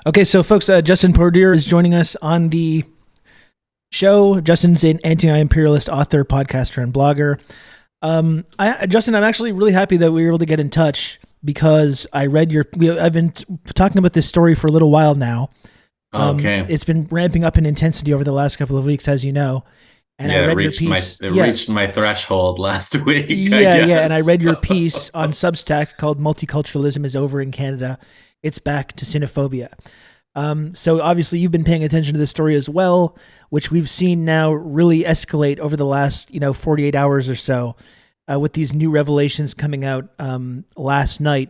Okay, so folks, Justin PODUR is joining us on the show. Justin's an anti-imperialist author, podcaster, and blogger. Justin, I'm actually really happy that we were able to get in touch because I read I've been talking about this story for a little while now. Okay. It's been ramping up in intensity over the last couple of weeks, as you know. And Yeah, I it read your reached my piece. it Yeah, reached my threshold last week, I yeah. And I guess. read your piece on Substack called "Multiculturalism is Over in Canada. It's Back to Xenophobia." So obviously you've been paying attention to this story as well, which we've seen now really escalate over the last 48 hours or so, with these new revelations coming out last night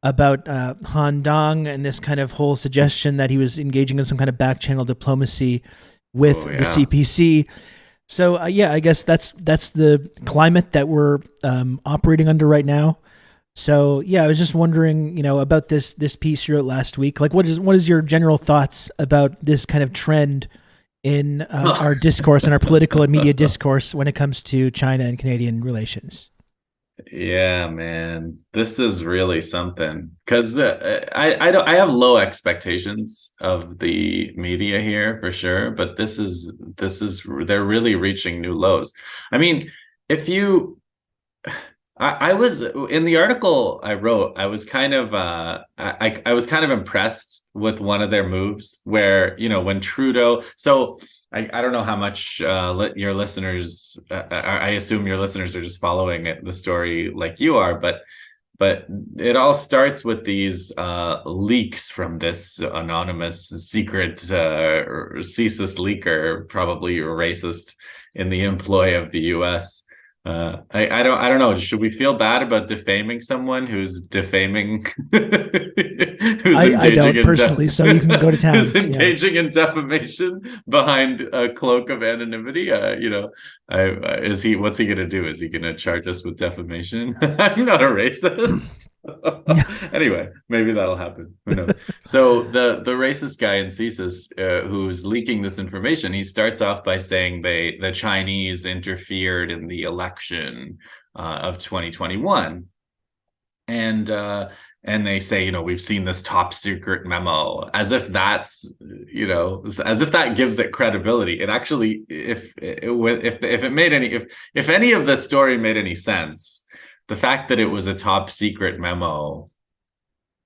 about Han Dong and this kind of whole suggestion that he was engaging in some kind of back channel diplomacy with Oh the yeah. CPC. So I guess that's the climate that we're operating under right now. So I was just wondering, about this piece you wrote last week. Like, what is your general thoughts about this kind of trend in our discourse and our political and media discourse when it comes to China and Canadian relations? Yeah, man. This is really something because I have low expectations of the media here for sure, but this is they're really reaching new lows. I mean, if you I was in the article I wrote, I was kind of I was kind of impressed with one of their moves where, when Trudeau, so I don't know how much your listeners, I assume your listeners are just following the story like you are, but it all starts with these leaks from this anonymous secret CSIS leaker, probably racist in the employ of the US. I don't know. Should we feel bad about defaming someone who's defaming, who's I engaging don't in personally, so you can go to who's town. Yeah. engaging in defamation behind a cloak of anonymity? Is he? What's he gonna do? Is he gonna charge us with defamation? I'm not a racist. Anyway, maybe that'll happen. Who knows? So the racist guy in CSIS, who's leaking this information, he starts off by saying the Chinese interfered in the election of 2021, and they say, we've seen this top secret memo, as if as if that gives it credibility. It actually, if it made if any of the story made any sense, the fact that it was a top secret memo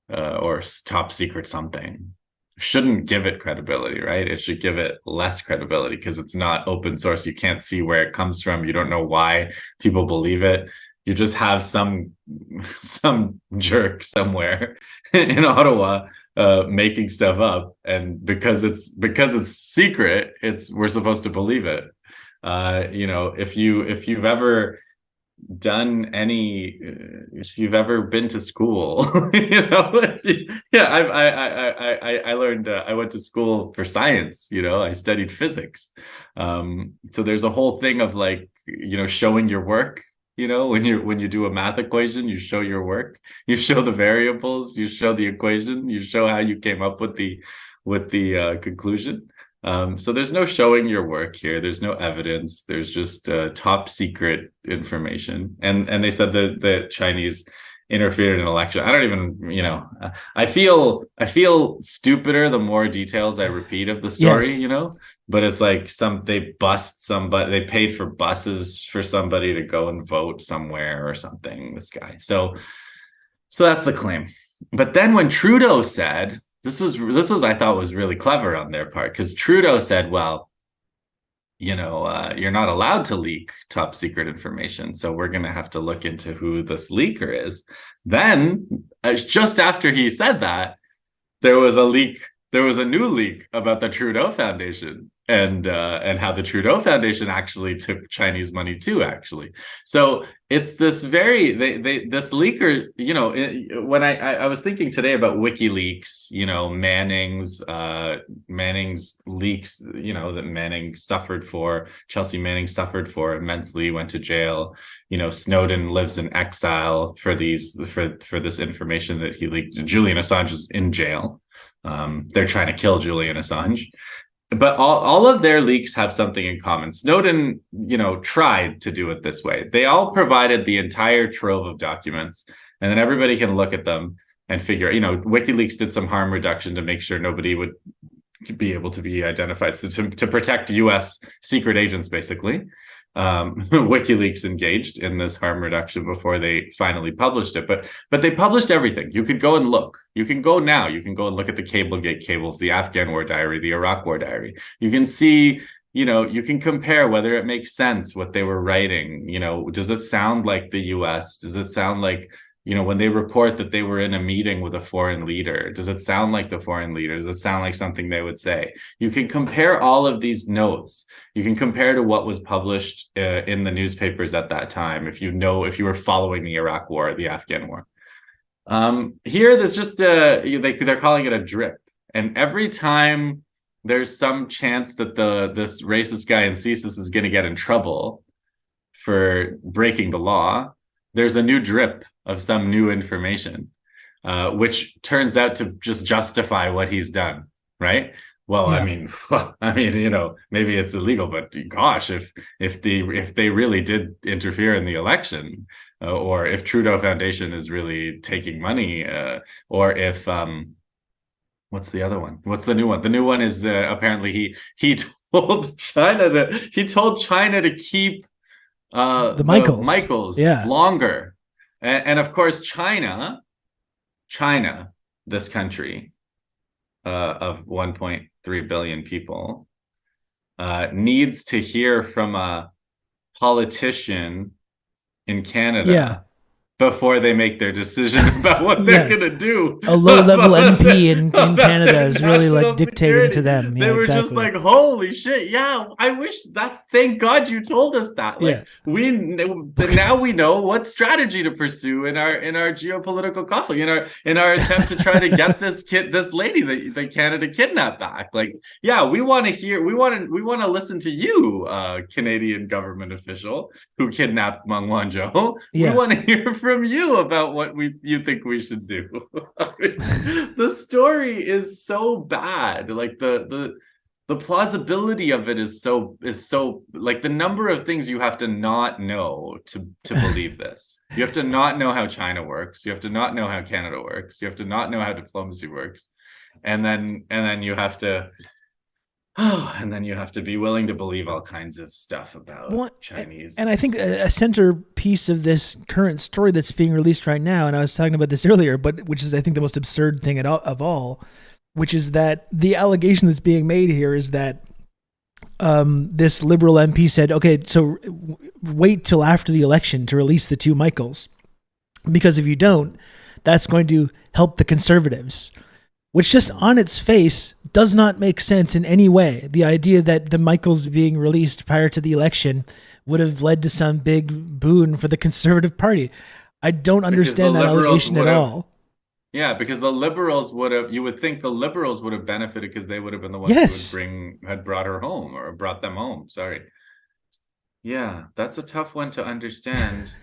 or top secret something shouldn't give it credibility, right? It should give it less credibility because it's not open source. You can't see where it comes from. You don't know why people believe it. You just have some jerk somewhere in Ottawa making stuff up, and because it's secret, we're supposed to believe it. If you've ever done any if you've ever been to school, I learned, I went to school for science, I studied physics. So there's a whole thing of like, showing your work. When you do a math equation, you show your work, you show the variables, you show the equation, you show how you came up with the conclusion. So there's no showing your work here. There's no evidence. There's just top secret information. And they said that the Chinese interfered in an election. I don't even, I feel stupider the more details I repeat of the story, Yes. but it's like they bust somebody, they paid for buses for somebody to go and vote somewhere or something, this guy. So that's the claim. But then when Trudeau said, this was I thought was really clever on their part, because Trudeau said, well, you're not allowed to leak top secret information, so we're going to have to look into who this leaker is. Then, just after he said that, there was a new leak about the Trudeau Foundation and how the Trudeau Foundation actually took Chinese money too, actually. So it's this this leaker, when I was thinking today about WikiLeaks, Manning's leaks, that Chelsea Manning suffered for immensely, went to jail. Snowden lives in exile for this information that he leaked. Julian Assange is in jail. They're trying to kill Julian Assange. But all of their leaks have something in common. Snowden, tried to do it this way. They all provided the entire trove of documents, and then everybody can look at them. and figure, WikiLeaks did some harm reduction to make sure nobody would be able to be identified. So to protect US secret agents, basically. WikiLeaks engaged in this harm reduction before they finally published it, but they published everything. You could go and look. You can go now. You can go and look at the Cablegate cables, the Afghan War Diary, the Iraq War Diary. You can see, you can compare whether it makes sense what they were writing. Does it sound like the US? Does it sound like, when they report that they were in a meeting with a foreign leader, does it sound like the foreign leader? Does it sound like something they would say? You can compare all of these notes. You can compare to what was published in the newspapers at that time, if you were following the Iraq War, the Afghan War. Here, there's just they're calling it a drip. And every time there's some chance that this racist guy in CSIS is going to get in trouble for breaking the law, there's a new drip of some new information, which turns out to just justify what he's done, right? Well, yeah. I mean, maybe it's illegal, but gosh, if they really did interfere in the election, or if Trudeau Foundation is really taking money, or if what's the other one? What's the new one? The new one is apparently he told China to keep the Michaels longer, and of course China, this country of 1.3 billion people, needs to hear from a politician in Canada before they make their decision about what they're going to do. A low-level MP in Canada is really like dictating to them. They were just like, holy shit, thank God you told us that. Like, now we know what strategy to pursue in our geopolitical conflict, in our attempt to try to get this lady that Canada kidnapped back. Like, we want to listen to you, Canadian government official who kidnapped Meng Wanzhou. We want to hear from you about what you think we should do. The story is so bad. Like the plausibility of it is so like the number of things you have to not know to believe this. You have to not know how China works. You have to not know how Canada works. You have to not know how diplomacy works, and then you have to. And then you have to be willing to believe all kinds of stuff about Chinese. And I think a centerpiece of this current story that's being released right now, and I was talking about this earlier, but which is, I think, the most absurd thing of all, which is that the allegation that's being made here is that this Liberal MP said, okay, so wait till after the election to release the two Michaels, because if you don't, that's going to help the Conservatives. Which just on its face does not make sense in any way. The idea that the Michaels being released prior to the election would have led to some big boon for the Conservative Party. I don't understand that allegation at all. Yeah, because the Liberals you would think the Liberals would have benefited because they would have been the ones who had brought her home, or brought them home. Sorry. Yeah, that's a tough one to understand.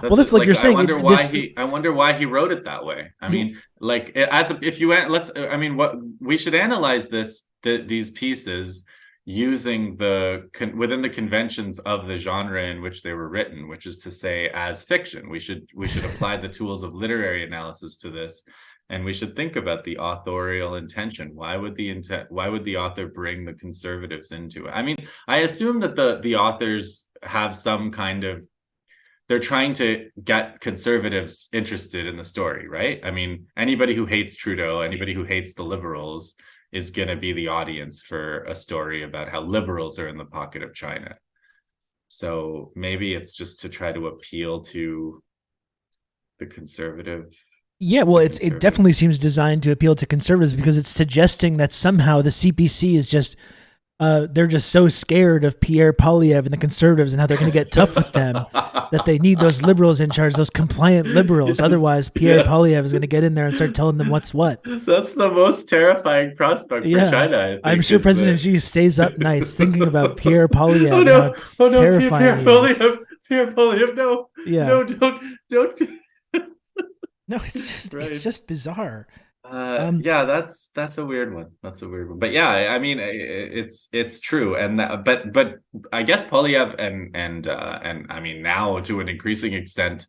That's like you're saying. I wonder why he wrote it that way. I mean, like what we should analyze these pieces using within the conventions of the genre in which they were written, which is to say, as fiction. We should apply the tools of literary analysis to this, and we should think about the authorial intention. Why would the author bring the Conservatives into it? I mean, I assume that the authors have some kind of. They're trying to get Conservatives interested in the story, right? I mean, anybody who hates Trudeau, anybody who hates the Liberals is going to be the audience for a story about how Liberals are in the pocket of China. So maybe it's just to try to appeal to the Conservative. Yeah, well, it definitely seems designed to appeal to Conservatives, because it's suggesting that somehow the CPC is just... they're just so scared of Pierre Poilievre and the Conservatives and how they're going to get tough with them that they need those liberals in charge, those compliant liberals. Otherwise, Pierre Poilievre is going to get in there and start telling them what's what. That's the most terrifying prospect for China, I think. I'm sure President Xi stays up nights thinking about Pierre Poilievre. Terrifying. Pierre Poilievre, no. Yeah. No, don't. No, it's just bizarre. That's a weird one. But yeah, I mean, it's true, and but I guess Poilievre and I mean, now to an increasing extent,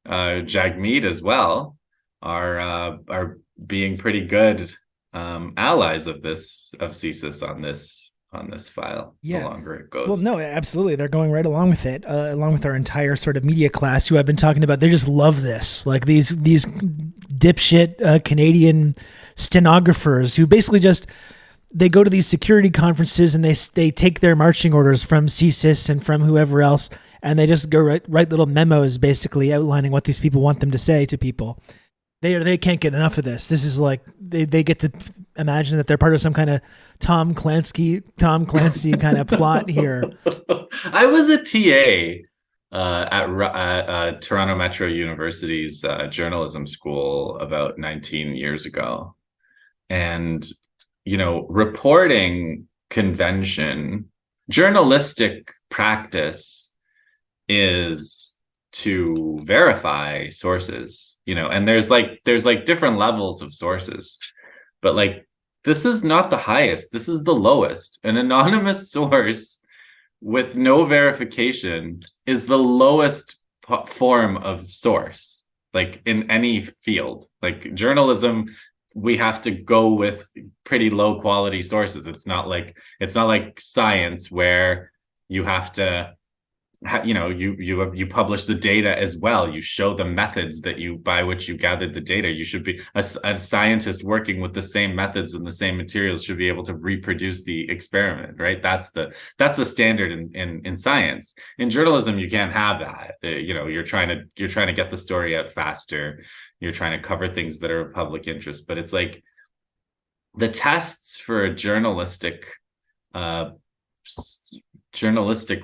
Jagmeet as well, are being pretty good allies of CSIS on this file. The Yeah. longer it Well, goes. no, absolutely. They're going right along with it, along with our entire sort of media class who I've been talking about. They just love this. Like these dipshit Canadian stenographers who basically just they go to these security conferences and they take their marching orders from CSIS and from whoever else, and they just go write little memos basically outlining what these people want them to say to people. They can't get enough of this. This is like they get to imagine that they're part of some kind of Tom Clancy kind of plot here. I was a TA at Toronto Metro University's journalism school about 19 years ago, and reporting convention, journalistic practice is to verify sources, and there's like different levels of sources, but like this is not the highest, this is the lowest. An anonymous source with no verification is the lowest form of source, like in any field. Like journalism, we have to go with pretty low quality sources. It's not like science where you have to you publish the data as well. You show the methods by which you gathered the data. You should be a scientist working with the same methods and the same materials should be able to reproduce the experiment, right? That's the standard in science. In journalism, you can't have that. You're trying to get the story out faster. You're trying to cover things that are of public interest, but it's like the tests for journalistic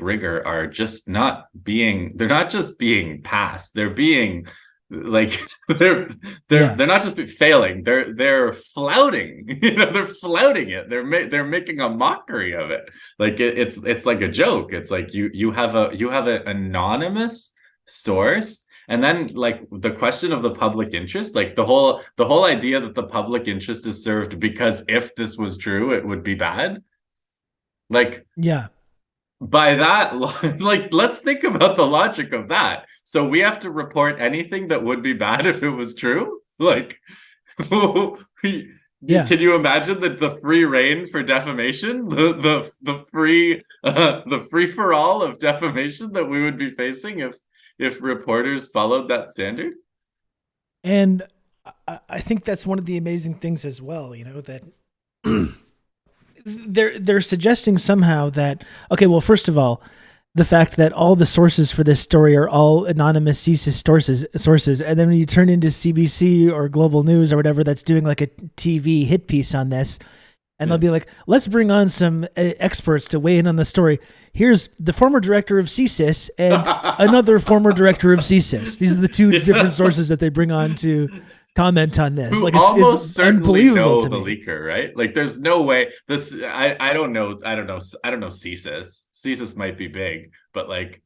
rigor are just not being passed. They're being like they're not just failing, they're flouting. They're flouting it. They're making a mockery of it. Like it's like a joke. It's like you have an anonymous source, and then like the question of the public interest, like the whole idea that the public interest is served because if this was true it would be bad. Like, yeah, by that, like, let's think about the logic of that. So we have to report anything that would be bad if it was true. Like, yeah. can you imagine the free reign for defamation, the free for all of defamation that we would be facing if reporters followed that standard? And I think that's one of the amazing things as well. That. They're suggesting somehow that, okay, well, first of all, the fact that all the sources for this story are all anonymous CSIS sources, and then when you turn into CBC or Global News or whatever that's doing like a TV hit piece on this, and they'll be like, let's bring on some experts to weigh in on the story. Here's the former director of CSIS and another former director of CSIS. These are the two different sources that they bring on to comment on this. Who like it's certainly know to the me. leaker, right? Like there's no way this. I don't know CSIS. CSIS might be big, but like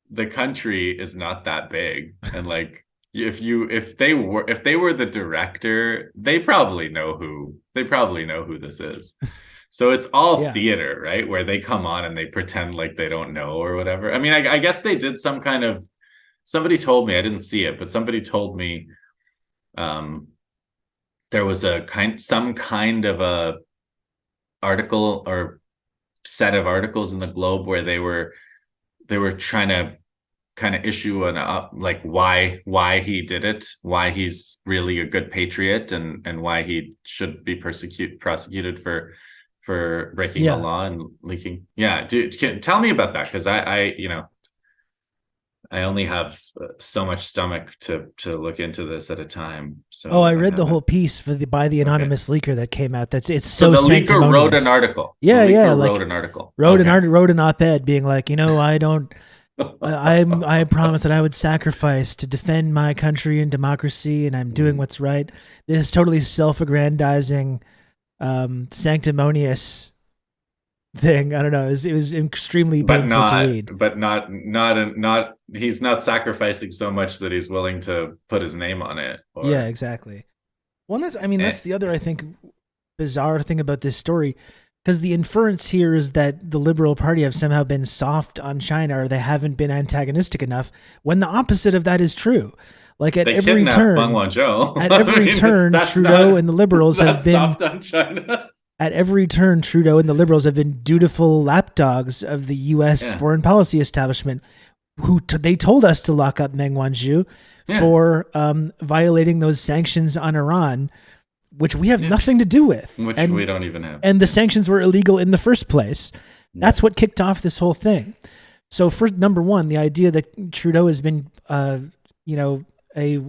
the country is not that big, and like if they were the director, they probably know who this is. So it's all theater, right? Where they come on and they pretend like they don't know or whatever. I mean, I guess they did some kind of. Somebody told me, I didn't see it, but somebody told me there was some kind of a article or set of articles in the Globe where they were trying to kind of issue like why he did it, why he's really a good patriot, and why he should be prosecuted for breaking the law and leaking. Yeah, tell me about that, because I only have so much stomach to look into this at a time. So I read the whole piece by the anonymous leaker that came out. It's so the leaker wrote an article. Yeah, wrote an article. Wrote an op-ed being like, I don't. I promised that I would sacrifice to defend my country and democracy, and I'm doing what's right. This totally self-aggrandizing, sanctimonious thing. I don't know. It was extremely painful to read. But not. He's not sacrificing so much that he's willing to put his name on it. Yeah, exactly. Well, that's the other, I think, bizarre thing about this story. Because the inference here is that the Liberal Party have somehow been soft on China, or they haven't been antagonistic enough, when the opposite of that is true. Like at They every kidnapped Meng turn, Wanzhou. at I every mean, turn, that's Trudeau not and the Liberals have that's been soft on China. at every turn, Trudeau and the Liberals have been dutiful lapdogs of the U.S. Yeah, foreign policy establishment. They told us to lock up Meng Wanzhou yeah, for violating those sanctions on Iran, which we have yeah. nothing to do with, Which we and don't even have. the Yeah, sanctions were illegal in the first place. yeah, That's what kicked off this whole thing. So, for number one, the idea that Trudeau has been, you know, a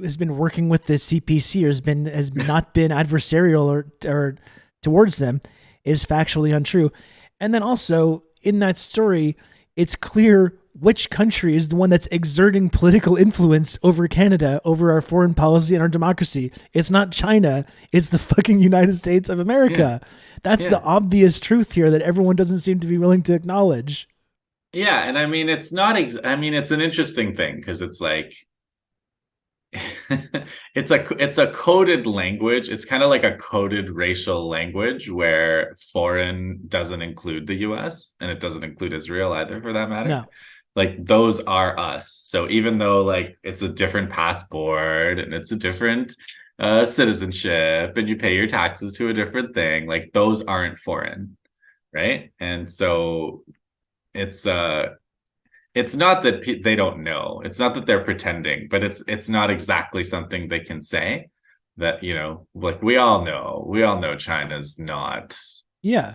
has been working with the CPC or has not been adversarial or towards them is factually untrue. And then also in that story, it's clear which country is the one that's exerting political influence over Canada, over our foreign policy and our democracy. It's not China, it's the fucking United States of yeah, America. That's the yeah. obvious truth here that everyone doesn't seem to be willing to acknowledge. Yeah, and I mean, it's not. I mean, it's an interesting thing because it's like it's a coded language. It's kind of like a coded racial language where foreign doesn't include the US and it doesn't include Israel either for that matter. No. Like those are us. So even though like it's a different passport and it's a different citizenship and you pay your taxes to a different thing, like those aren't foreign, right? And so it's it's not that they don't know. It's not that they're pretending, but it's not exactly something they can say that, like we all know China's not Yeah,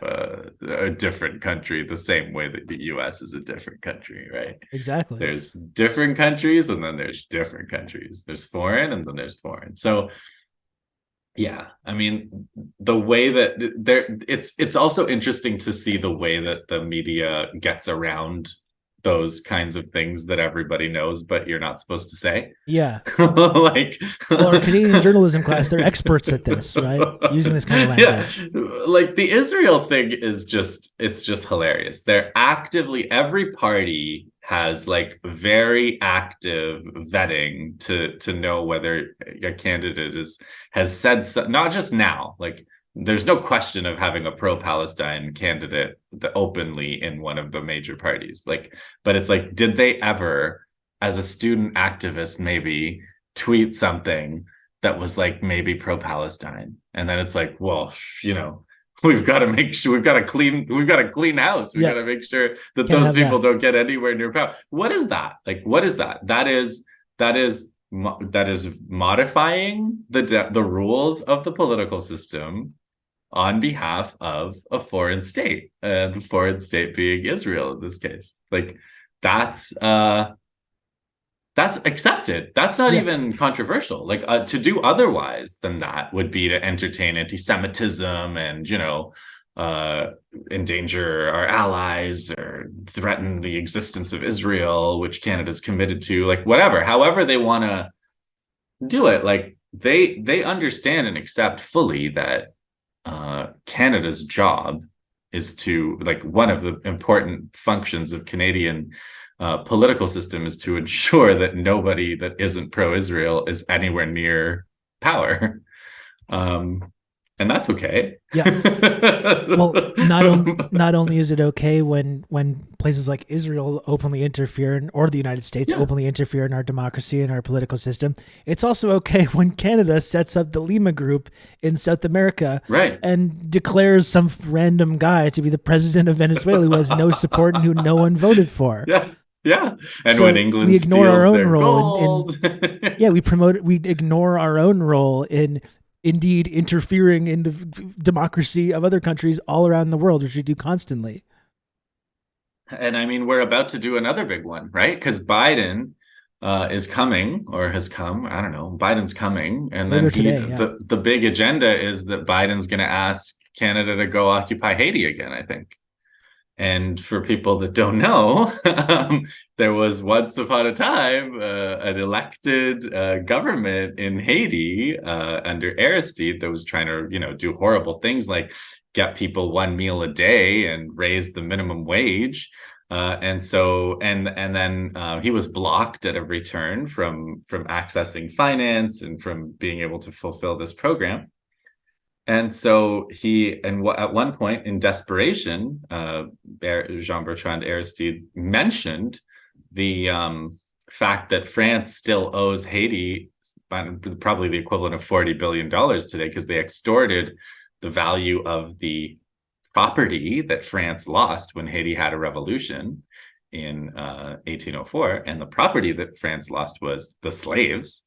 a different country the same way that the US is a different country, right? exactly. There's different countries and then there's different countries. There's foreign and then there's foreign. So yeah, I mean, the way that it's also interesting to see the way that the media gets around those kinds of things that everybody knows, but you're not supposed to say. Yeah. Like, Well, our Canadian journalism class, they're experts at this, right? Using this kind of yeah, language. like the Israel thing is it's just hilarious. They're actively, every party has like very active vetting to know whether a candidate has said so, not just now, like there's no question of having a pro-Palestine candidate openly in one of the major parties. Like, but it's like, did they ever, as a student activist, maybe tweet something that was like maybe pro-Palestine? And then it's like, well, we've got to make sure we've got a clean house. We've got to make sure that Can't those have people that. don't get anywhere near power. What is that? Like, what is that? That is modifying the rules of the political system on behalf of a foreign state, the foreign state being Israel in this case. Like that's accepted. That's not Yeah. even controversial. Like to do otherwise than that would be to entertain anti-Semitism and endanger our allies or threaten the existence of Israel, which Canada's committed to. Like whatever, however they want to do it. Like they understand and accept fully that Canada's job is to, like, one of the important functions of Canadian political system is to ensure that nobody that isn't pro-Israel is anywhere near power. And that's okay. Yeah. Well, not only is it okay when places like Israel openly interfere or the United States Yeah. openly interfere in our democracy and our political system, it's also okay when Canada sets up the Lima Group in South America Right. and declares some random guy to be the president of Venezuela who has no support and who no one voted for. Yeah. Yeah. And So when England we ignore our steals own their role gold. yeah, we ignore our own role in indeed interfering in the democracy of other countries all around the world, which we do constantly. And I mean, we're about to do another big one, right? Because Biden is coming or has come. I don't know. Biden's coming. And Later then today, yeah. the big agenda is that Biden's going to ask Canada to go occupy Haiti again, I think. And for people that don't know, there was once upon a time an elected government in Haiti under Aristide that was trying to, do horrible things like get people one meal a day and raise the minimum wage. And then he was blocked at every turn from accessing finance and from being able to fulfill this program. And so at one point in desperation, Jean-Bertrand Aristide mentioned the fact that France still owes Haiti probably the equivalent of $40 billion today, because they extorted the value of the property that France lost when Haiti had a revolution in 1804, and the property that France lost was the slaves.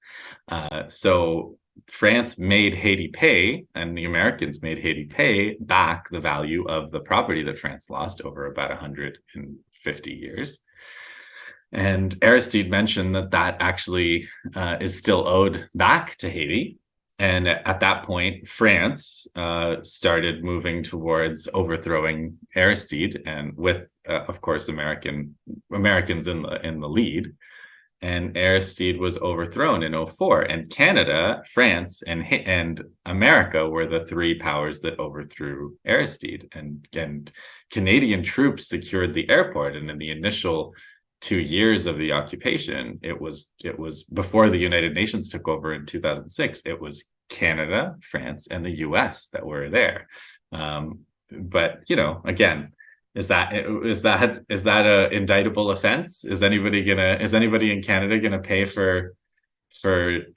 So France made Haiti pay, and the Americans made Haiti pay back the value of the property that France lost over about 150 years. And Aristide mentioned that actually is still owed back to Haiti. And at that point, France started moving towards overthrowing Aristide, and with, of course, Americans in the lead. And Aristide was overthrown in 2004. And Canada, France, and America were the three powers that overthrew Aristide. And Canadian troops secured the airport. And in the initial 2 years of the occupation, it was before the United Nations took over in 2006. It was Canada, France, and the US that were there. But again, is that a indictable offense? Is anybody in Canada gonna pay for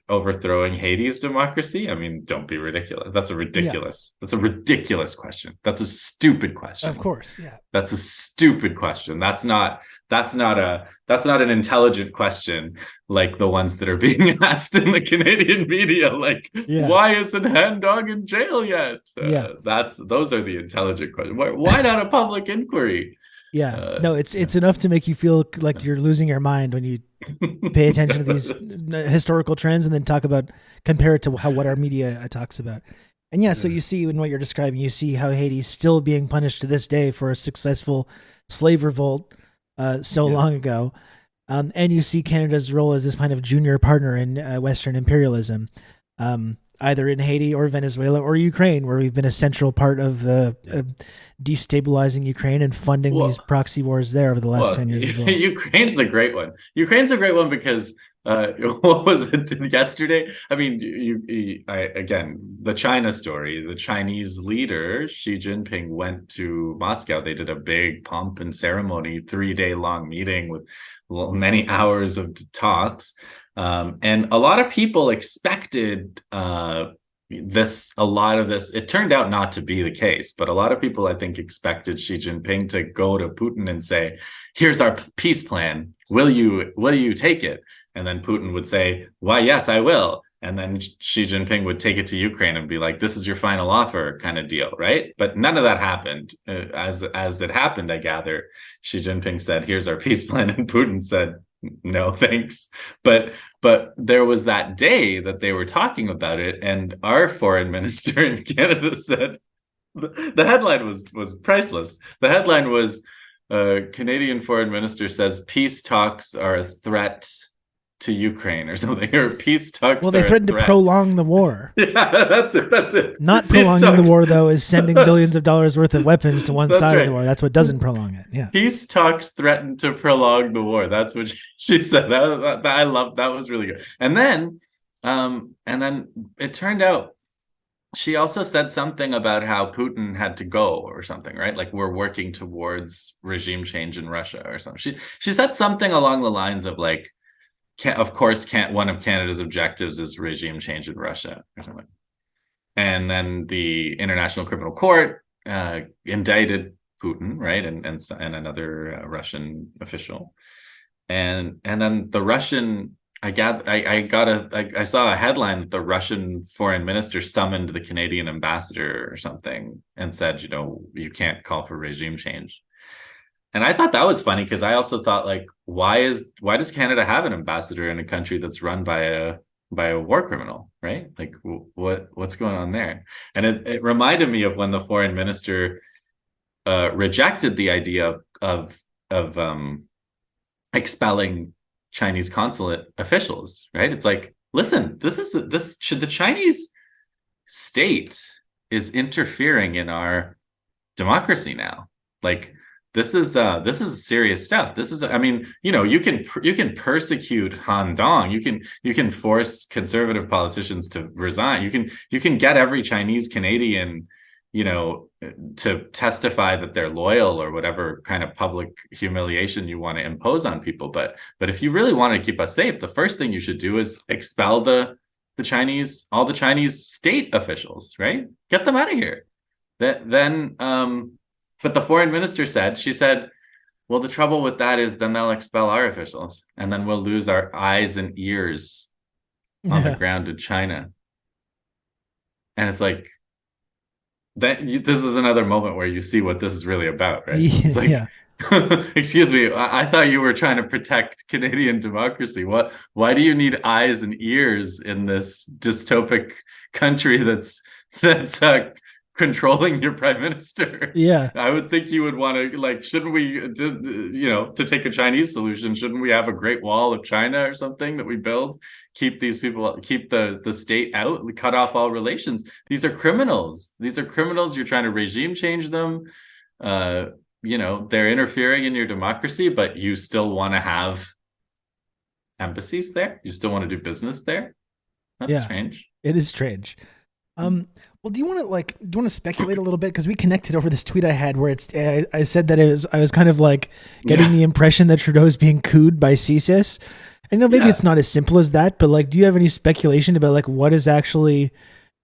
overthrowing Haiti's democracy? I mean, don't be ridiculous. That's a ridiculous question. That's a stupid question. Of course, yeah. That's a stupid question. That's not an intelligent question like the ones that are being asked in the Canadian media. Like, why isn't Hen Dog in jail yet? Those are the intelligent questions. Why not a public inquiry? Yeah, no, it's enough to make you feel like you're losing your mind when you pay attention to these historical trends and then compare it to what our media talks about. And so you see in what you're describing, you see how Haiti's still being punished to this day for a successful slave revolt long ago. And you see Canada's role as this kind of junior partner in Western imperialism, either in Haiti or Venezuela or Ukraine, where we've been a central part of the destabilizing Ukraine and funding these proxy wars there over the last 10 years as well. Ukraine's a great one. Ukraine's a great one because what was it yesterday? I mean, again, the China story, the Chinese leader, Xi Jinping, went to Moscow. They did a big pomp and ceremony, 3-day long meeting with many hours of talks. And a lot of people expected a lot of this. It turned out not to be the case, but a lot of people, I think, expected Xi Jinping to go to Putin and say, "Here's our peace plan. Will you take it?" And then Putin would say, "Why, yes, I will." And then Xi Jinping would take it to Ukraine and be like, "This is your final offer," kind of deal, right? But none of that happened. As it happened, I gather, Xi Jinping said, "Here's our peace plan," and Putin said, "No, thanks." But there was that day that they were talking about it, and our foreign minister in Canada said, the headline was priceless. The headline was, Canadian foreign minister says peace talks are a threat to Ukraine or something, or peace talks. Well, they threatened to prolong the war. Yeah, that's it. Not prolonging the war, though, is sending billions of dollars worth of weapons to one side of the war. That's what doesn't prolong it. Yeah. Peace talks threaten to prolong the war. That's what she said. I love that. Was really good. And then it turned out she also said something about how Putin had to go or something, right? Like, we're working towards regime change in Russia or something. She said something along the lines of like, of course, one of Canada's objectives is regime change in Russia or something. And then the International Criminal Court indicted Putin, right, and another Russian official, and then the Russian. I saw a headline that the Russian foreign minister summoned the Canadian ambassador or something and said, you can't call for regime change. And I thought that was funny because I also thought, like, why does Canada have an ambassador in a country that's run by a war criminal, right? Like, what's going on there? And it reminded me of when the foreign minister rejected the idea of expelling Chinese consulate officials, right? It's like, listen, the Chinese state is interfering in our democracy now. Like, this is serious stuff. This is, I mean, you can persecute Han Dong. You can force conservative politicians to resign. You can get every Chinese Canadian, to testify that they're loyal or whatever kind of public humiliation you want to impose on people. But if you really want to keep us safe, the first thing you should do is expel all the Chinese state officials, right? Get them out of here. But the foreign minister she said, well, the trouble with that is then they'll expel our officials, and then we'll lose our eyes and ears on the ground in China. And it's like, this is another moment where you see what this is really about, right? It's like, Yeah. excuse me, I thought you were trying to protect Canadian democracy. Why do you need eyes and ears in this dystopic country that's controlling your prime minister? Yeah. I would think you would want to, like, shouldn't we, to take a Chinese solution, shouldn't we have a Great Wall of China or something that we build? Keep the state out, cut off all relations. These are criminals. You're trying to regime change them. They're interfering in your democracy, but you still want to have embassies there. You still want to do business there. That's strange. It is strange. Well, do you want to speculate a little bit? Because we connected over this tweet I had where I said that I was kind of like getting the impression that Trudeau's being cooed by CSIS. I know maybe it's not as simple as that, but like, do you have any speculation about like what is actually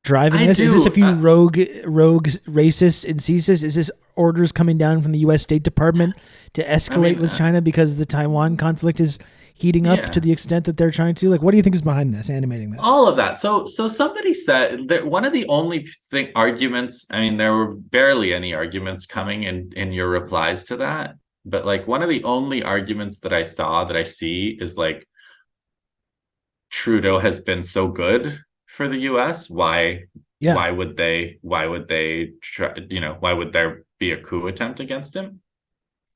driving this? Is this a few rogue racists in CSIS? Is this orders coming down from the U.S. State Department to escalate with China because the Taiwan conflict is heating up to the extent that they're trying to? Like, what do you think is behind this, animating this? All of that. So somebody said that one of the only arguments, I mean, there were barely any arguments coming in your replies to that, but like one of the only arguments that I see is like, Trudeau has been so good for the US. Why would they try, why would there be a coup attempt against him?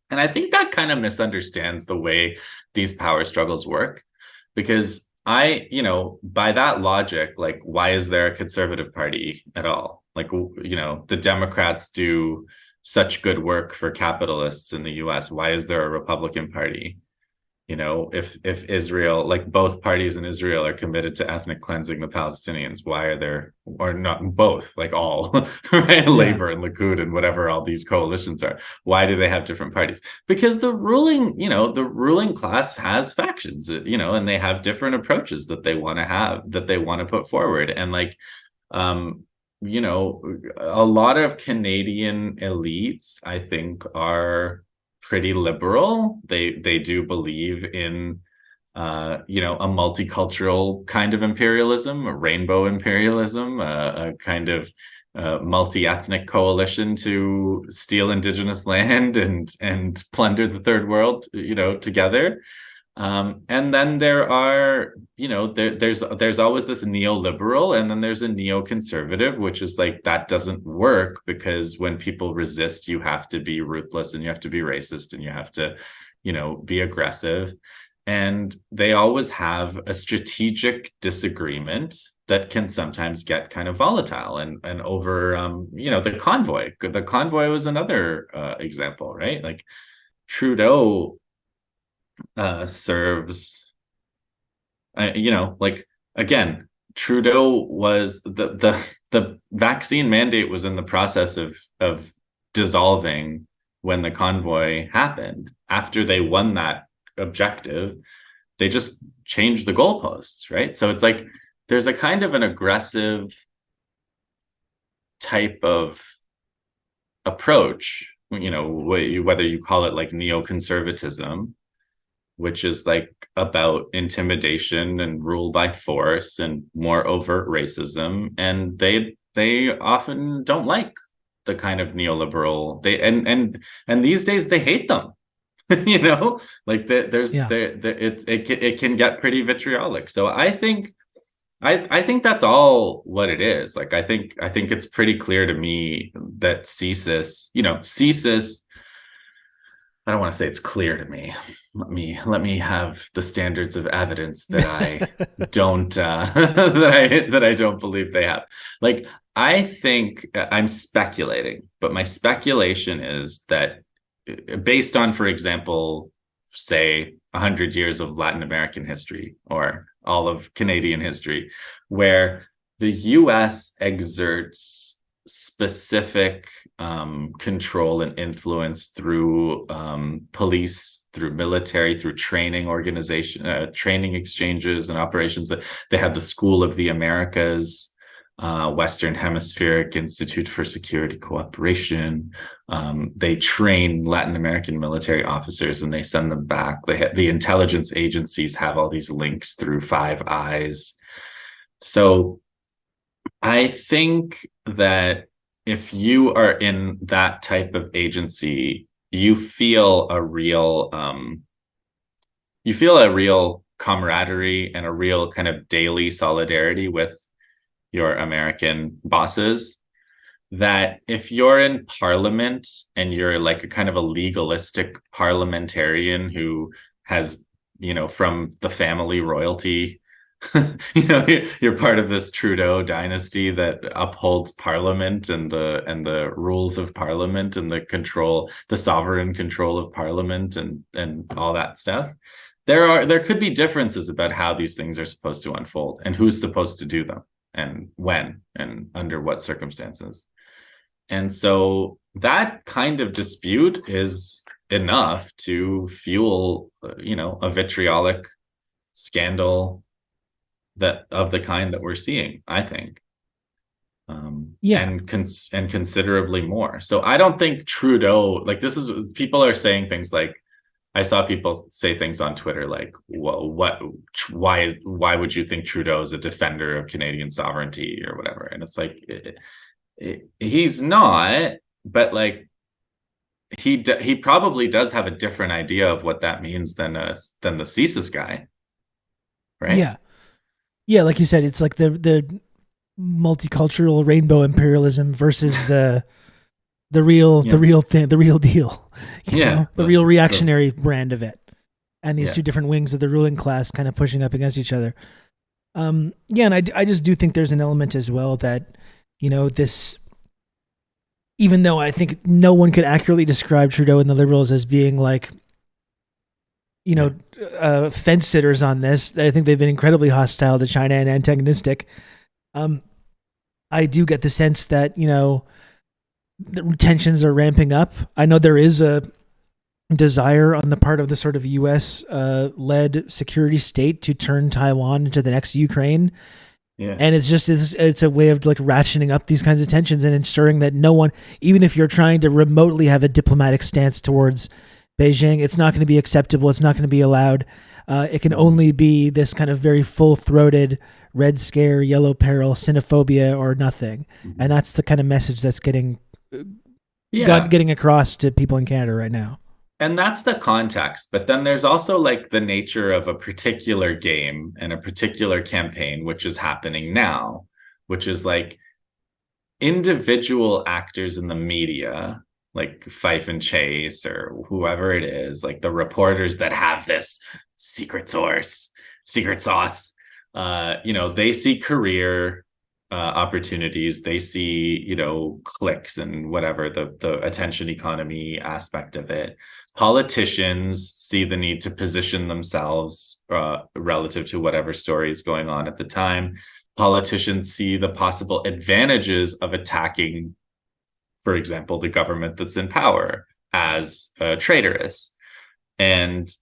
And I think that kind of misunderstands the way these power struggles work, because by that logic, like, why is there a conservative party at all? Like, the Democrats do such good work for capitalists in the US. Why is there a Republican Party? If Israel, like both parties in Israel are committed to ethnic cleansing the Palestinians, why are there, or not both, like all, right? Labor and Likud and whatever all these coalitions are. Why do they have different parties? Because the ruling class has factions, and they have different approaches that they want to put forward. And like, a lot of Canadian elites, I think, are pretty liberal. They do believe in a multicultural kind of imperialism, a rainbow imperialism, a kind of multi-ethnic coalition to steal indigenous land and plunder the third world, together. And then there are, there's always this neoliberal, and then there's a neoconservative, which is like, that doesn't work, because when people resist, you have to be ruthless and you have to be racist and you have to, be aggressive. And they always have a strategic disagreement that can sometimes get kind of volatile. And over, the convoy. The convoy was another example, right? Like, Trudeau serves, like, again, Trudeau was the vaccine mandate was in the process of dissolving when the convoy happened. After they won that objective, they just changed the goalposts, right? So it's like, there's a kind of an aggressive type of approach, whether you call it like neoconservatism, which is like about intimidation and rule by force and more overt racism. And they often don't like the kind of neoliberal, and these days they hate them. Like it can get pretty vitriolic. So I think that's all what it is. Like, I think it's pretty clear to me that CSIS, I don't want to say it's clear to me. Let me have the standards of evidence that I don't that I don't believe they have. Like, I think I'm speculating, but my speculation is that, based on, for example, say 100 years of Latin American history or all of Canadian history, where the US exerts specific control and influence through police, through military, through training organization, training exchanges and operations. They had the School of the Americas, Western Hemispheric Institute for Security Cooperation. They train Latin American military officers and they send them back. The intelligence agencies have all these links through Five Eyes. So I think that if you are in that type of agency, you feel a real camaraderie and a real kind of daily solidarity with your American bosses. That if you're in parliament and you're like a kind of a legalistic parliamentarian who has, from the family royalty, you're part of this Trudeau dynasty that upholds parliament and the rules of parliament and the sovereign control of parliament and all that stuff. There could be differences about how these things are supposed to unfold and who's supposed to do them and when and under what circumstances. And so that kind of dispute is enough to fuel, a vitriolic scandal of the kind that we're seeing, I think. And considerably more. So I don't think Trudeau, people are saying things like, I saw people say things on Twitter like, well, why would you think Trudeau is a defender of Canadian sovereignty or whatever? And it's like, he's not, but like, he probably does have a different idea of what that means than the CSIS guy, right? Yeah, like you said, it's like the multicultural rainbow imperialism versus the real thing, the real deal. The real reactionary brand of it. And these two different wings of the ruling class kind of pushing up against each other. And I just do think there's an element as well that, this, even though I think no one could accurately describe Trudeau and the Liberals as being like, fence sitters on this. I think they've been incredibly hostile to China and antagonistic. I do get the sense that, the tensions are ramping up. I know there is a desire on the part of the sort of U.S. led security state to turn Taiwan into the next Ukraine. Yeah. And it's a way of like ratcheting up these kinds of tensions and ensuring that no one, even if you're trying to remotely have a diplomatic stance towards Beijing, it's not going to be acceptable. It's not going to be allowed. It can only be this kind of very full-throated Red Scare, Yellow Peril, xenophobia, or nothing. And that's the kind of message that's getting across to people in Canada right now. And that's the context. But then there's also like the nature of a particular game and a particular campaign, which is happening now, which is like individual actors in the media, like Fife and Chase or whoever it is, like the reporters that have this secret sauce, they see career opportunities. They see, clicks and whatever, the attention economy aspect of it. Politicians see the need to position themselves relative to whatever story is going on at the time. Politicians see the possible advantages of attacking, for example, the government that's in power as traitorous. And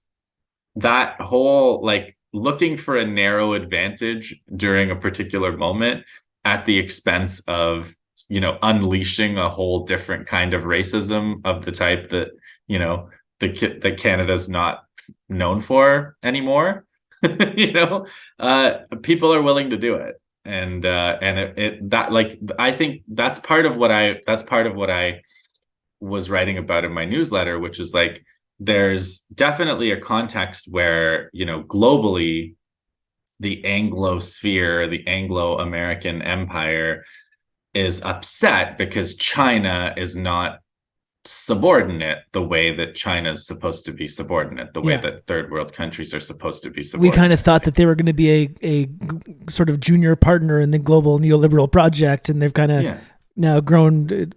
that whole, like, looking for a narrow advantage during a particular moment at the expense of, unleashing a whole different kind of racism of the type that, that Canada's not known for anymore, people are willing to do it. And I think that's part of what I was writing about in my newsletter, which is like, there's definitely a context where, globally, the Anglo-sphere, the Anglo-American empire is upset because China is not subordinate the way that China is supposed to be subordinate, the way that third world countries are supposed to be subordinate. We kind of thought that they were going to be a sort of junior partner in the global neoliberal project, and they've kind of now grown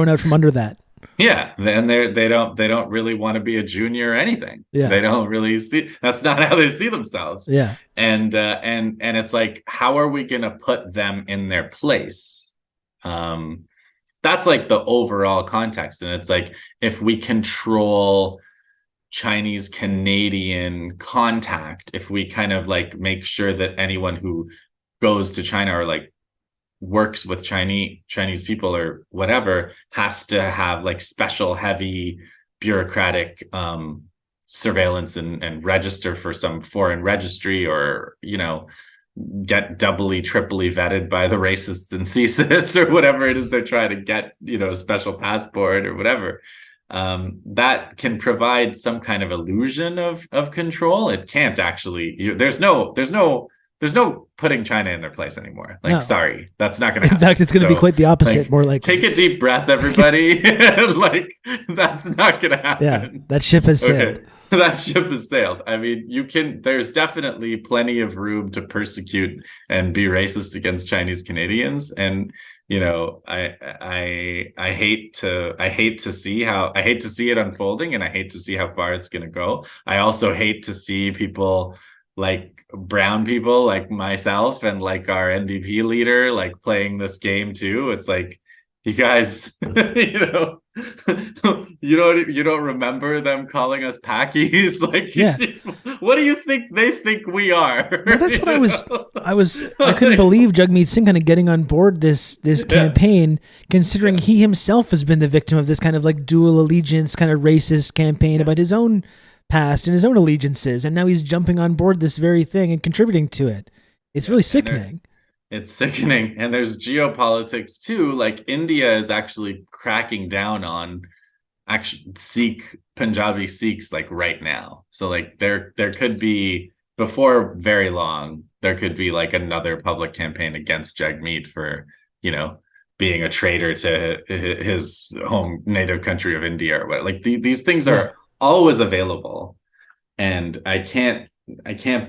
out from under that. Yeah, and they don't really want to be a junior or anything. Yeah. They don't really see, that's not how they see themselves. Yeah. And it's like, how are we going to put them in their place? that's like the overall context. And it's like, if we control Chinese Canadian contact, if we kind of like make sure that anyone who goes to China or like works with Chinese people or whatever has to have like special heavy bureaucratic surveillance and register for some foreign registry, or get doubly triply vetted by the racists and CSIS or whatever it is they're trying to get, a special passport or whatever, that can provide some kind of illusion of control. It can't actually, there's no putting China in their place anymore. Like, No. sorry, that's not going to happen. In fact, it's going to be quite the opposite. Like, more like, take a deep breath, everybody. Like, that's not going to happen. yeah, that ship has sailed. Okay. That ship has sailed. I mean, there's definitely plenty of room to persecute and be racist against Chinese Canadians. And, I hate to see it unfolding, and I hate to see how far it's going to go. I also hate to see people like brown people like myself and like our NDP leader like playing this game too. It's like, you guys, you don't remember them calling us Packies? Like, yeah. What do you think they think we are? Well, that's what I couldn't believe Jagmeet Singh kind of getting on board this campaign, considering he himself has been the victim of this kind of like dual allegiance kind of racist campaign about his own past and his own allegiances, and now he's jumping on board this very thing and contributing to it. It's really sickening. It's sickening. And there's geopolitics too. Like, India is actually cracking down on Punjabi Sikhs like right now. So like there could be, before very long, there could be like another public campaign against Jagmeet for, being a traitor to his home native country of India or what. Like these things are always available. And I can't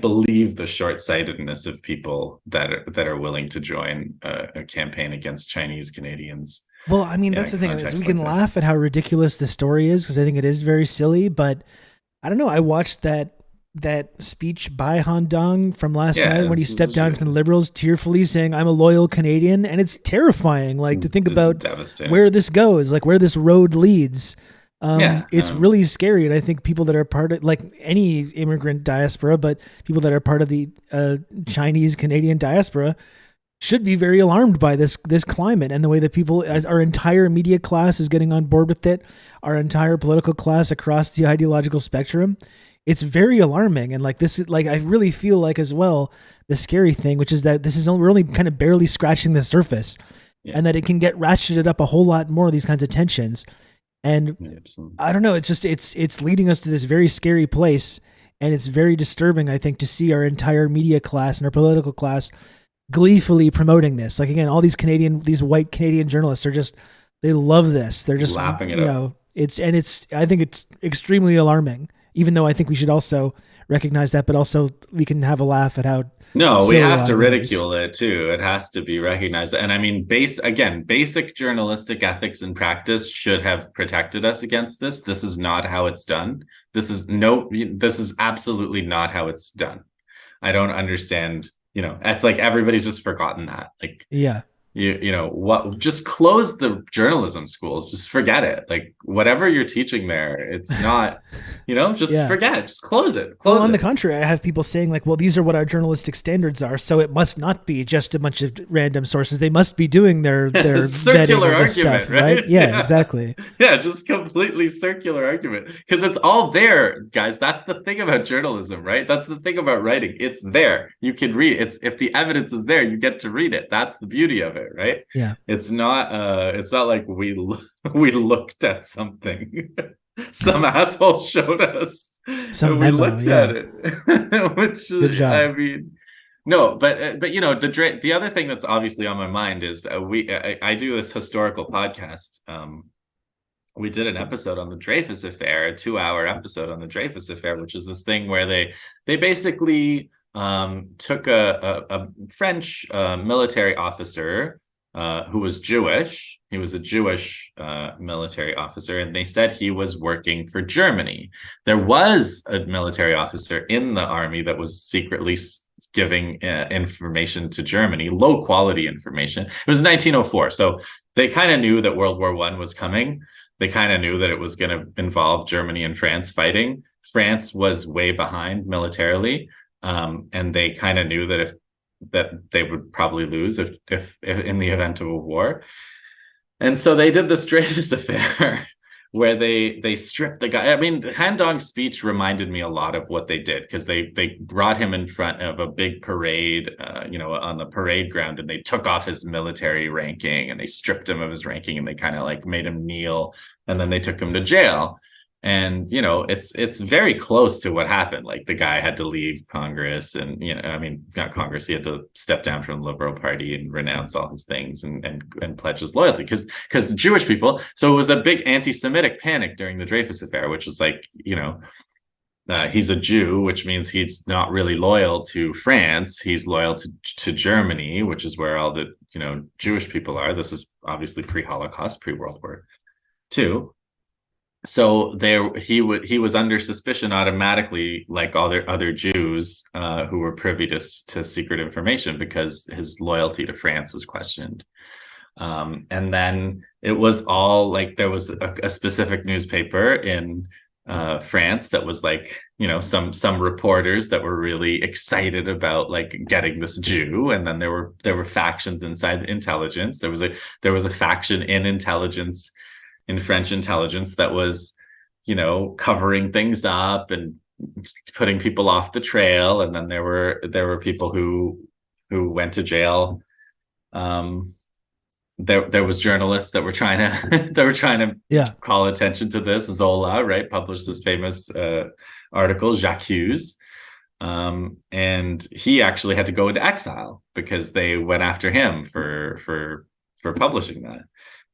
believe the short-sightedness of people that are willing to join a campaign against Chinese Canadians. Well, I mean, that's the thing. Is we can laugh at how ridiculous the story is, because I think it is very silly. But I don't know. I watched that speech by Han Dong from last night when he stepped down from the Liberals, tearfully saying, "I'm a loyal Canadian," and it's terrifying. Like, to think about where this goes, like where this road leads. It's really scary, and I think people that are part of, like, any immigrant diaspora, but people that are part of the Chinese Canadian diaspora should be very alarmed by this climate and the way that people, as our entire media class is getting on board with it, our entire political class across the ideological spectrum. It's very alarming, and like this is like, I really feel like as well the scary thing, which is that we're only kind of barely scratching the surface, and that it can get ratcheted up a whole lot more, these kinds of tensions. And I don't know, it's just, it's leading us to this very scary place. And it's very disturbing, I think, to see our entire media class and our political class gleefully promoting this. Like, again, all these white Canadian journalists are just, they love this. They're just lapping it up. I think it's extremely alarming, even though I think we should also recognize that, but also we can have a laugh at how. No, we have to ridicule it too. It has to be recognized. And I mean, basic journalistic ethics and practice should have protected us against this. This is not how it's done. This is absolutely not how it's done. I don't understand. It's like everybody's just forgotten that. Like, yeah. Just close the journalism schools. Just forget it. Like, whatever you're teaching there, it's not, forget it. Just close it. On the contrary, I have people saying like, well, these are what our journalistic standards are, so it must not be just a bunch of random sources. They must be doing their circular argument, stuff, right? Yeah, exactly. Yeah, just completely circular argument, because it's all there, guys. That's the thing about journalism, right? That's the thing about writing. It's there. You can read it. If the evidence is there, you get to read it. That's the beauty of it. Right? Yeah. It's not like we looked at something. Some asshole showed us. Some memo, we looked at it. Which, good job. I mean, no, but the other thing that's obviously on my mind is I do this historical podcast. We did an episode on the Dreyfus Affair, a 2-hour episode on the Dreyfus Affair, which is this thing where they basically took a French military officer who was Jewish. He was a Jewish military officer, and they said he was working for Germany. There was a military officer in the army that was secretly giving information to Germany, low quality information. It was 1904, so they kind of knew that World War I was coming. They kind of knew that it was going to involve Germany and France fighting. France was way behind militarily, and they kind of knew that they would probably lose if in the event of a war. And so they did this Dreyfus affair where they stripped the guy. I mean, Han Dong's speech reminded me a lot of what they did, because they brought him in front of a big parade, on the parade ground, and they took off his military ranking and they stripped him of his ranking, and they kind of like made him kneel, and then they took him to jail. And it's very close to what happened. Like, the guy had to leave Congress, and not Congress, he had to step down from the Liberal Party and renounce all his things and pledge his loyalty, because Jewish people. So it was a big anti-Semitic panic during the Dreyfus affair, which was like, he's a Jew, which means he's not really loyal to France. He's loyal to Germany, which is where all the Jewish people are. This is obviously pre-Holocaust, pre-World War II. So he was under suspicion automatically, like all the other Jews who were privy to secret information, because his loyalty to France was questioned. And then it was all like, there was a specific newspaper in France that was like, some reporters that were really excited about like getting this Jew. And then there were factions inside the intelligence. There was a faction in intelligence, in French intelligence, that was, covering things up and putting people off the trail. And then there were people who went to jail. There was journalists that were trying to call attention to this. Zola, right, published this famous article, J'accuse. And he actually had to go into exile because they went after him for publishing that.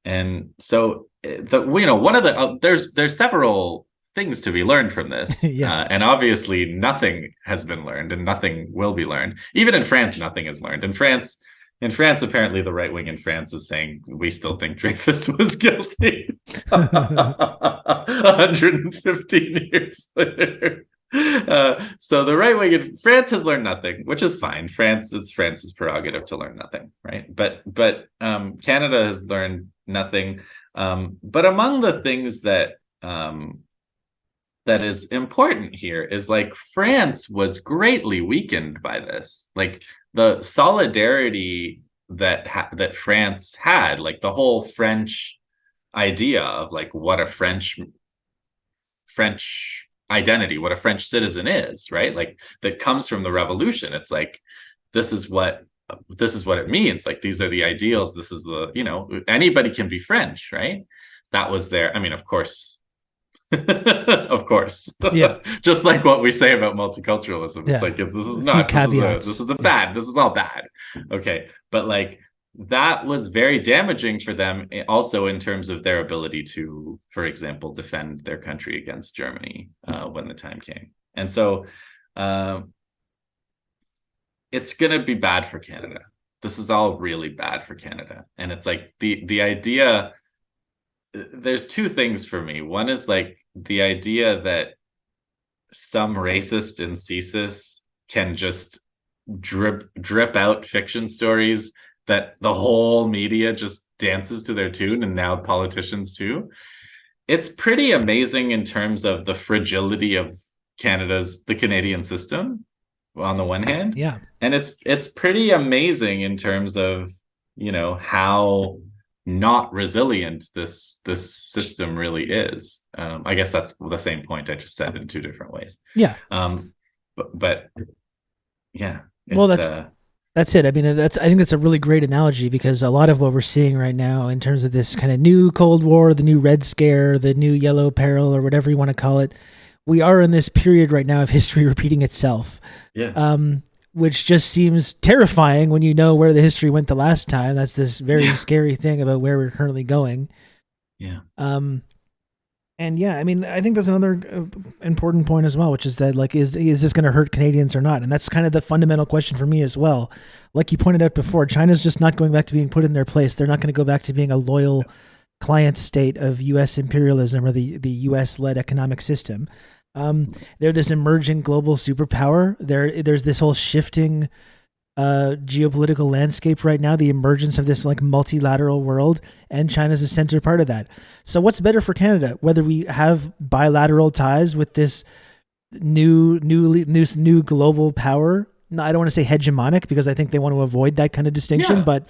And so one of the there's several things to be learned from this. And obviously nothing has been learned, and nothing will be learned. Even in France, nothing is learned. In France, apparently the right wing in France is saying, we still think Dreyfus was guilty 115 years later. So the right wing in France has learned nothing, which is fine. It's France's prerogative to learn nothing, right? But Canada has learned nothing. But among the things that is important here is, like, France was greatly weakened by this. Like, the solidarity that France had, like the whole French idea of like what a French identity, what a French citizen is, right? Like, that comes from the revolution. It's like, this is what it means. Like, these are the ideals. This is anybody can be French, right? That was there. I mean, of course, yeah. Just like what we say about multiculturalism. It's like, if this is not, this is all bad. Okay. But like, that was very damaging for them, also in terms of their ability to, for example, defend their country against Germany when the time came. And so it's going to be bad for Canada. This is all really bad for Canada. And it's like the idea, there's two things for me. One is like the idea that some racist in CSIS can just drip out fiction stories that the whole media just dances to their tune, and now politicians too. It's pretty amazing in terms of the fragility of the Canadian system on the one hand. Yeah. And it's pretty amazing in terms of, how not resilient this system really is. I guess that's the same point I just said in two different ways. Yeah. But yeah. Well, that's it. I mean, I think that's a really great analogy, because a lot of what we're seeing right now in terms of this kind of new Cold War, the new Red Scare, the new Yellow Peril, or whatever you want to call it, we are in this period right now of history repeating itself. Yeah. Which just seems terrifying when you know where the history went the last time. That's this very scary thing about where we're currently going. Yeah. And yeah, I mean, I think that's another important point as well, which is that, like, is this going to hurt Canadians or not? And that's kind of the fundamental question for me as well. Like you pointed out before, China's just not going back to being put in their place. They're not going to go back to being a loyal client state of U.S. imperialism or the U.S.-led economic system. They're this emerging global superpower. There's this whole shifting geopolitical landscape right now, the emergence of this like multilateral world, and China's a center part of that. So what's better for Canada, whether we have bilateral ties with this new global power? No, I don't want to say hegemonic because I think they want to avoid that kind of distinction, Yeah. but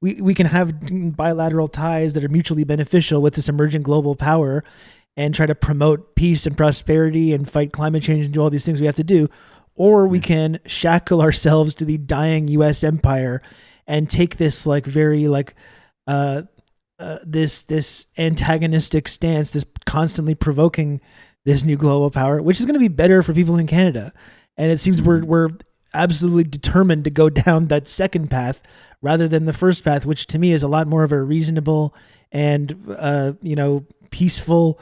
we can have bilateral ties that are mutually beneficial with this emerging global power and try to promote peace and prosperity and fight climate change and do all these things we have to do. Or we can shackle ourselves to the dying U.S. empire and take this like very like this antagonistic stance, this constantly provoking this new global power, which is going to be better for people in Canada. And it seems we're absolutely determined to go down that second path rather than the first path, which to me is a lot more of a reasonable and peaceful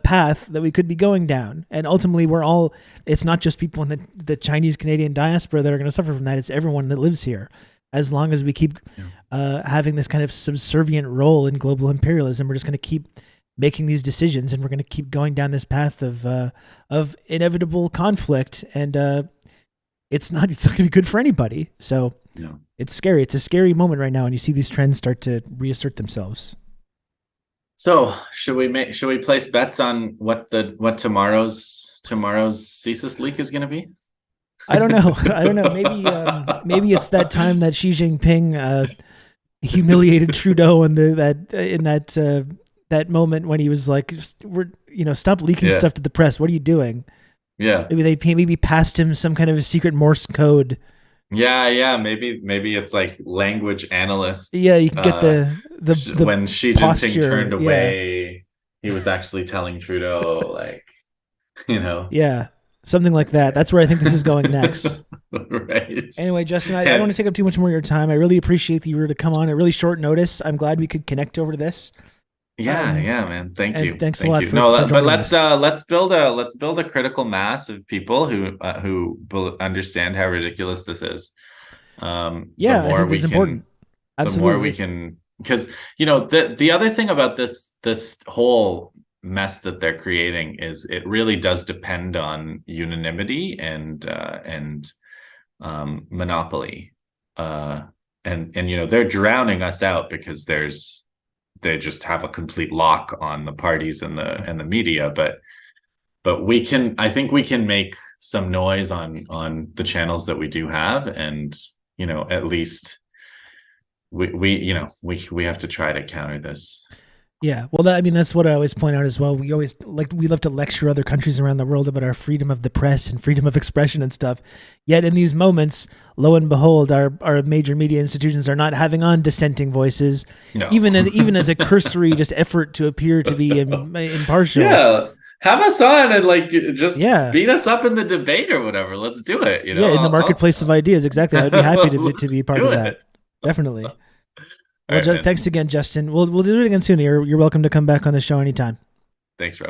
path that we could be going down. And ultimately it's not just people in the Chinese Canadian diaspora that are going to suffer from that. It's everyone that lives here. As long as we keep having this kind of subservient role in global imperialism, we're just going to keep making these decisions, and we're going to keep going down this path of inevitable conflict. And it's not going to be good for anybody. So it's scary. It's a scary moment right now, and you see these trends start to reassert themselves. So should we place bets on what tomorrow's CSIS leak is going to be? I don't know. Maybe it's that time that Xi Jinping humiliated Trudeau in that moment when he was like, stop leaking stuff to the press. What are you doing? Yeah. Maybe they passed him some kind of a secret Morse code. Yeah. Maybe it's like language analysts. Yeah, you can get the when Xi Jinping turned away, he was actually telling Trudeau, like, Yeah, something like that. That's where I think this is going next. Right. Anyway, Justin, I don't want to take up too much more of your time. I really appreciate that you were to come on at really short notice. I'm glad we could connect over to this. Yeah, man. Thank you. Thanks a lot for but let's build a critical mass of people who will understand how ridiculous this is. I think it's important. Absolutely. The more we can, because the other thing about this whole mess that they're creating is it really does depend on unanimity and monopoly, and they're drowning us out because they just have a complete lock on the parties and the media, but I think we can make some noise on the channels that we do have, and at least we have to try to counter this. Yeah, well, that's what I always point out as well. We love to lecture other countries around the world about our freedom of the press and freedom of expression and stuff. Yet in these moments, lo and behold, our major media institutions are not having on dissenting voices, even as a cursory just effort to appear to be impartial. Yeah, have us on and beat us up in the debate or whatever. Let's do it. Yeah, in the marketplace of ideas. Exactly. I'd be happy to be part of that. Definitely. Well, right, thanks again, Justin. We'll do it again soon. You're welcome to come back on the show anytime. Thanks, Rob.